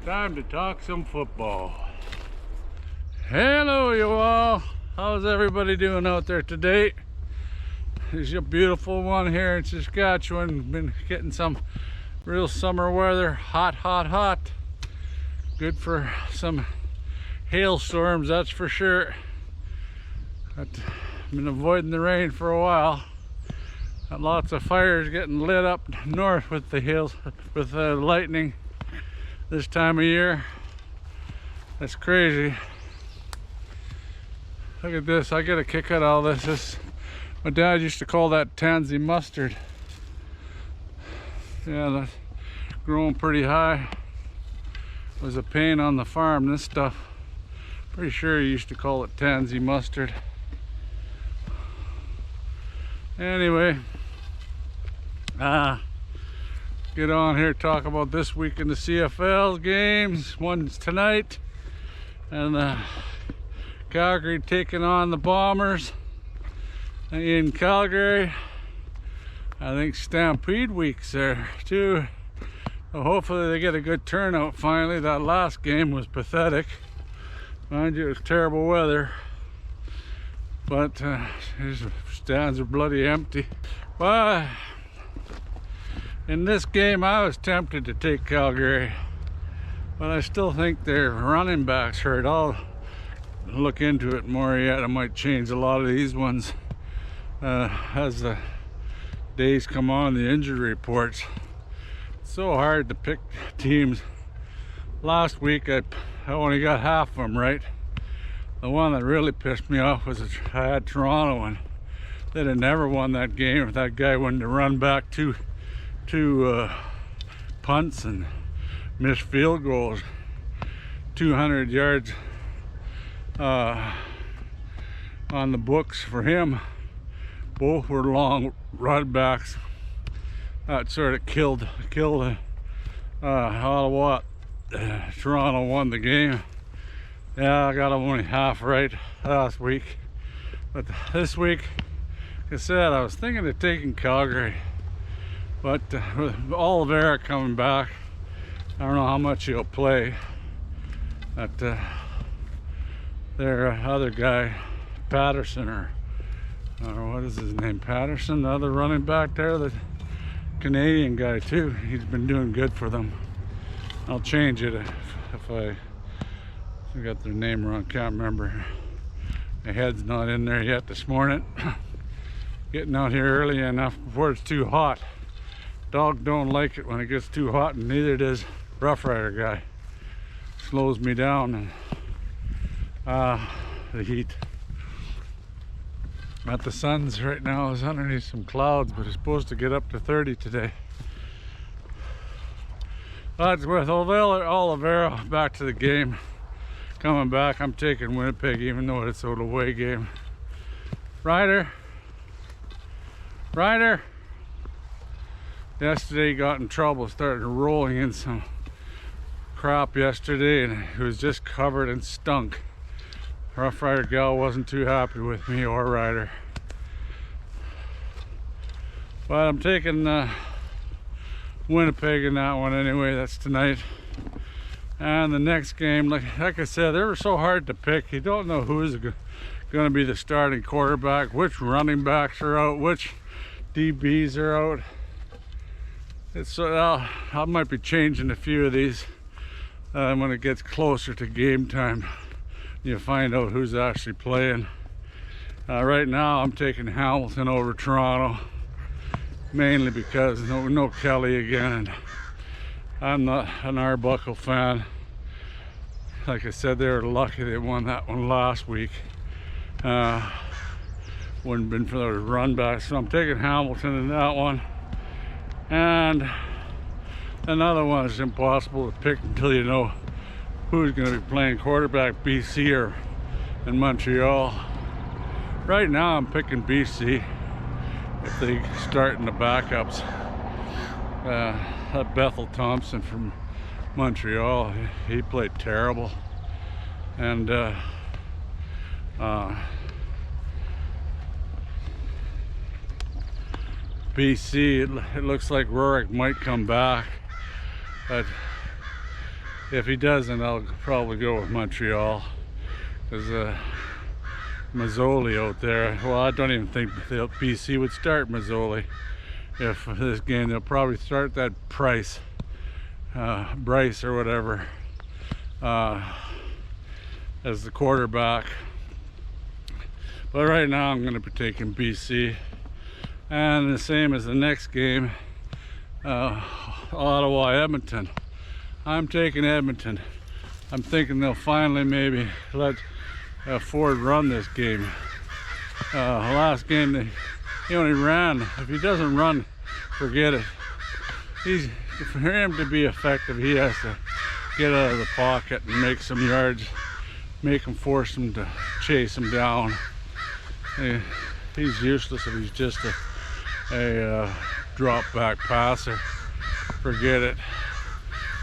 Time to talk some football. Hello, you all. How's everybody doing out there today? There's a beautiful one here in Saskatchewan. Been getting some real summer weather. Hot, hot, hot. Good for some hailstorms, that's for sure. I've been avoiding the rain for a while. Got lots of fires getting lit up north with the hail, with the lightning this time of year. That's crazy. Look at this. I get a kick out of all this. My dad used to call that tansy mustard. Yeah, that's growing pretty high. It was a pain on the farm, this stuff. Pretty sure he used to call it tansy mustard. Anyway, get on here, talk about this week in the CFL games. One's tonight, and Calgary taking on the Bombers in Calgary. I think Stampede week's there too. So hopefully they get a good turnout finally. That last game was pathetic. Mind you, it was terrible weather, but his stands are bloody empty. But in this game I was tempted to take Calgary, but I still think their running backs hurt. I'll look into it more yet. I might change a lot of these ones as the days come on, the injury reports. It's so hard to pick teams. Last week I only got half of them right. The one that really pissed me off was I had Toronto, and they'd have never won that game if that guy wouldn't have run back two punts and missed field goals. 200 yards on the books for him. Both were long run backs. That sort of killed Ottawa. Toronto won the game. Yeah, I got them only half right last week, but this week, like I said, I was thinking of taking Calgary, but with Oliveira coming back, I don't know how much he'll play. But their other guy, Patterson, or what is his name, Patterson, the other running back there, the Canadian guy too, he's been doing good for them. I'll change it if I got their name wrong, can't remember. My head's not in there yet this morning. Getting out here early enough before it's too hot. Dog don't like it when it gets too hot, and neither does Rough Rider guy. Slows me down, and the heat. But the sun's right now is underneath some clouds, but it's supposed to get up to 30 today. But with Oliveira back to the game, coming back, I'm taking Winnipeg, even though it's an away game. Ryder. Yesterday he got in trouble, started rolling in some crap yesterday, and he was just covered and stunk. Rough Rider gal wasn't too happy with me or Ryder. But I'm taking Winnipeg in that one anyway. That's tonight. And the next game, like I said, they were so hard to pick. You don't know who's going to be the starting quarterback, which running backs are out, which DBs are out. It's I might be changing a few of these when it gets closer to game time. You find out who's actually playing. Right now I'm taking Hamilton over Toronto, mainly because no Kelly again, and I'm not an Arbuckle fan. Like I said, they were lucky they won that one last week. Wouldn't have been for those run backs. So I'm taking Hamilton in that one. And another one is impossible to pick until you know who's going to be playing quarterback, BC or in Montreal. Right now I'm picking BC if they start in the backups. Bethel Thompson from Montreal, he played terrible, and BC, it looks like Rourke might come back, but If he doesn't, I'll probably go with Montreal. There's Mazzoli out there. Well, I don't even think BC would start Mazzoli. If this game, they'll probably start that Bryce or whatever as the quarterback. But right now I'm going to be taking BC. And the same as the next game, Ottawa, Edmonton. I'm taking Edmonton. I'm thinking they'll finally maybe let Ford run this game. Last game he only ran. If he doesn't run, forget it. For him to be effective, he has to get out of the pocket and make some yards, make him force him to chase him down. He's useless if he's just a drop back passer. Forget it.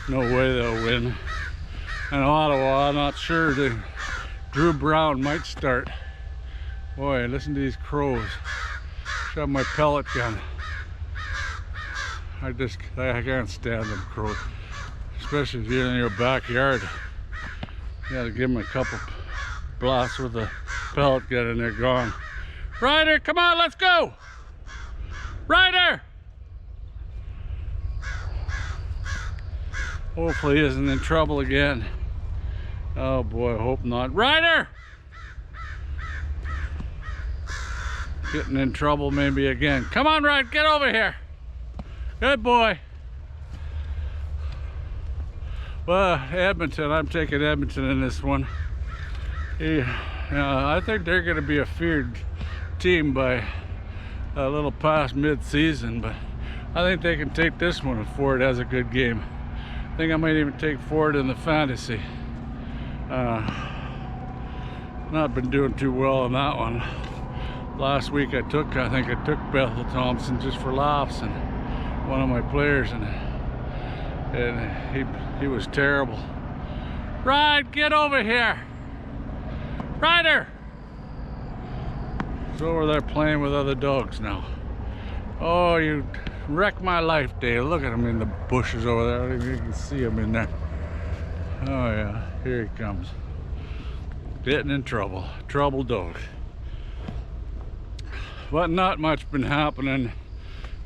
No way they'll win. And Ottawa, I'm not sure. Drew Brown might start. Boy, listen to these crows. Shove my pellet gun. I can't stand them crows. Especially if you're in your backyard. You gotta give them a couple blasts with a pellet gun and they're gone. Ryder, come on, let's go! Ryder! Hopefully he isn't in trouble again. Oh boy, I hope not. Ryder! Getting in trouble maybe again. Come on, Ryder, get over here. Good boy. Well, Edmonton, I'm taking Edmonton in this one. I think they're going to be a feared team by a little past mid-season, but I think they can take this one if Ford has a good game. I think I might even take Ford in the fantasy. Not been doing too well on that one. Last week I think I took Bethel Thompson just for laughs, and one of my players, and he was terrible. Ride, get over here. Ryder! He's over there playing with other dogs now. Oh, you wrecked my life, Dave. Look at him in the bushes over there. I don't even you can see him in there. Oh yeah, here he comes. Getting in trouble. Trouble dog. But not much been happening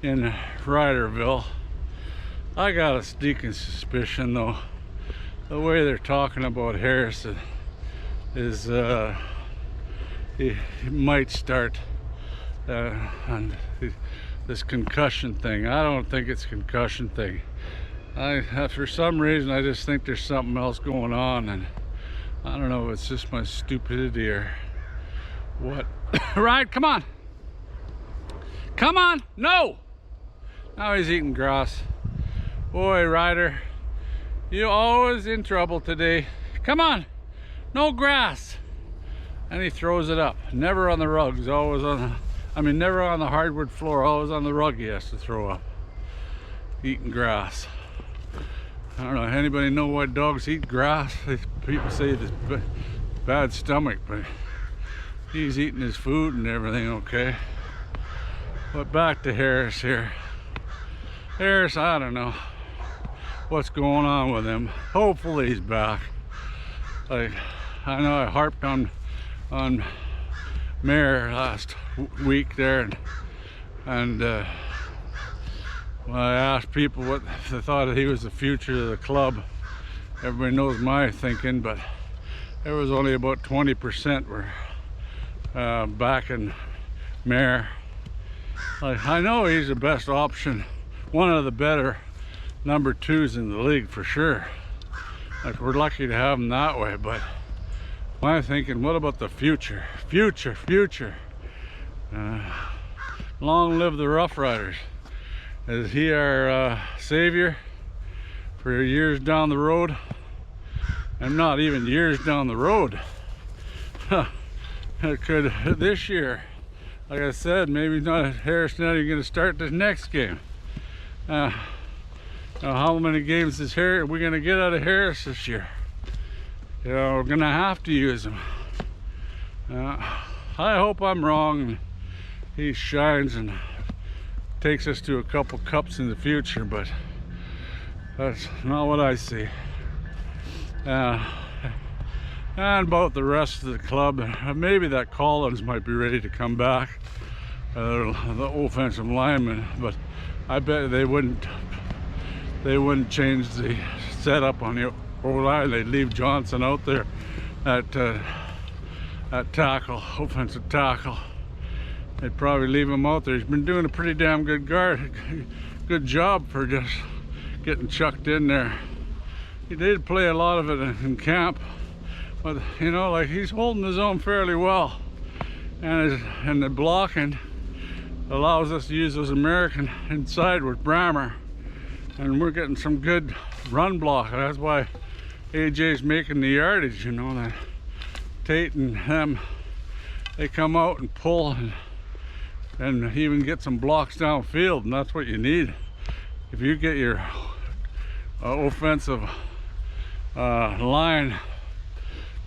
in Ryderville. I got a sneaking suspicion though, the way they're talking about Harrison is he might start on this concussion thing. I don't think it's concussion thing. For some reason I just think there's something else going on, and I don't know if it's just my stupidity or what. Right, come on. Come on, no! Now he's eating grass. Boy, Ryder, you're always in trouble today. Come on, no grass. And he throws it up. Never on the rug, he's always on the, never on the hardwood floor, always on the rug he has to throw up. Eating grass. I don't know, anybody know why dogs eat grass? People say it's bad stomach, but he's eating his food and everything okay. But back to Harris here. Harris, I don't know what's going on with him. Hopefully he's back. Like, I know I harped on Mayor last week there, and when I asked people what they thought he was the future of the club, everybody knows my thinking, but there was only about 20% were backing Mayor. Like, I know he's the best option, one of the better number twos in the league for sure. Like, we're lucky to have him that way, but I'm thinking, what about the future? Future. Long live the Rough Riders. Is he our savior for years down the road? And not even years down the road. It could this year. Like I said, maybe not Harris not even going to start this next game. Now how many games is we're going to get out of Harris this year? You know, we're going to have to use him. I hope I'm wrong and he shines and takes us to a couple cups in the future, but that's not what I see. Uh, and about the rest of the club, maybe that Collins might be ready to come back, the offensive lineman, but I bet they wouldn't change the setup on the O-line. They'd leave Johnson out there at tackle, offensive tackle. They'd probably leave him out there. He's been doing a pretty damn good job for just getting chucked in there. He did play a lot of it in camp, but you know, like, he's holding his own fairly well, and the blocking allows us to use those American inside with Brammer, and we're getting some good run block. That's why AJ's making the yardage, you know, that Tate and them, they come out and pull and even get some blocks downfield, and that's what you need. If you get your offensive line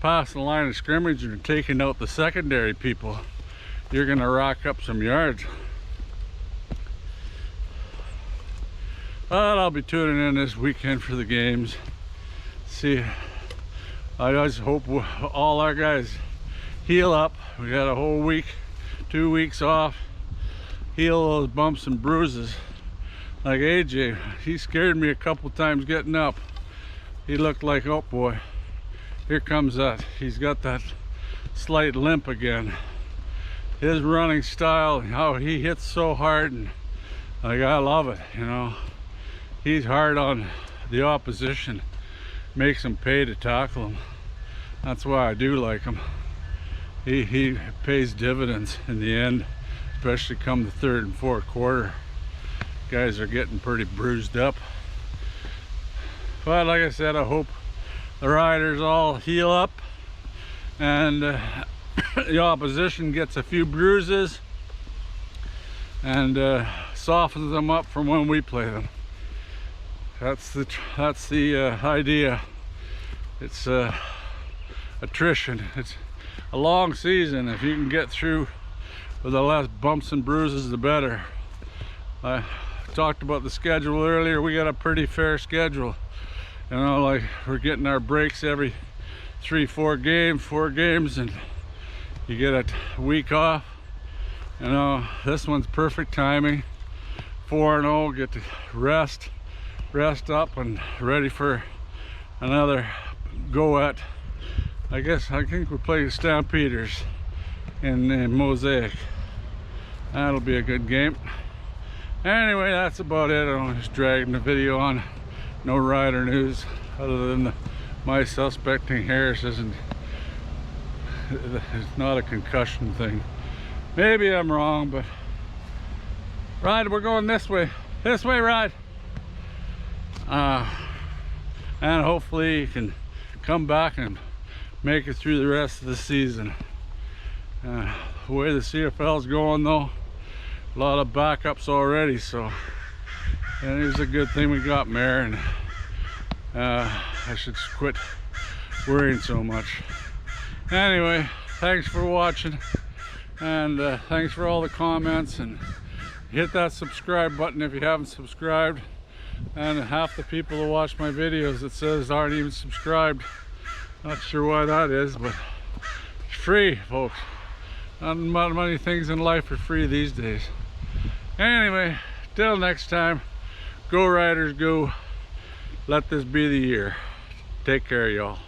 past the line of scrimmage and taking out the secondary people, you're gonna rack up some yards. But I'll be tuning in this weekend for the games. See, I just hope all our guys heal up. We got a whole week, 2 weeks off. Heal those bumps and bruises. Like AJ, he scared me a couple times getting up. He looked like, oh boy, here comes that. He's got that slight limp again. His running style, how he hits so hard, and like, I love it, you know. He's hard on the opposition, makes him pay to tackle him. That's why I do like him. He pays dividends in the end, especially come the third and fourth quarter. Guys are getting pretty bruised up. But like I said, I hope the riders all heal up and the opposition gets a few bruises and softens them up from when we play them. That's the idea. It's attrition. It's a long season. If you can get through with the less bumps and bruises, the better. I talked about the schedule earlier. We got a pretty fair schedule. You know, like, we're getting our breaks every 4 games, and you get a week off. You know, this one's perfect timing. 4-0, get to rest up and ready for another go at. I think we play Stampeders in Mosaic. That'll be a good game. Anyway, that's about it. I'm just dragging the video on. No rider news other than my suspecting Harris it's not a concussion thing. Maybe I'm wrong, but Ride, we're going this way, Ride. And hopefully you can come back and make it through the rest of the season. The way the CFL's going though, a lot of backups already, so and it's a good thing we got Mare, and I should quit worrying so much. Anyway, thanks for watching, and thanks for all the comments, and hit that subscribe button if you haven't subscribed. And half the people that watch my videos, it says, aren't even subscribed. Not sure why that is, but it's free, folks. Not many things in life are free these days. Anyway, till next time, go Riders, go. Let this be the year. Take care, y'all.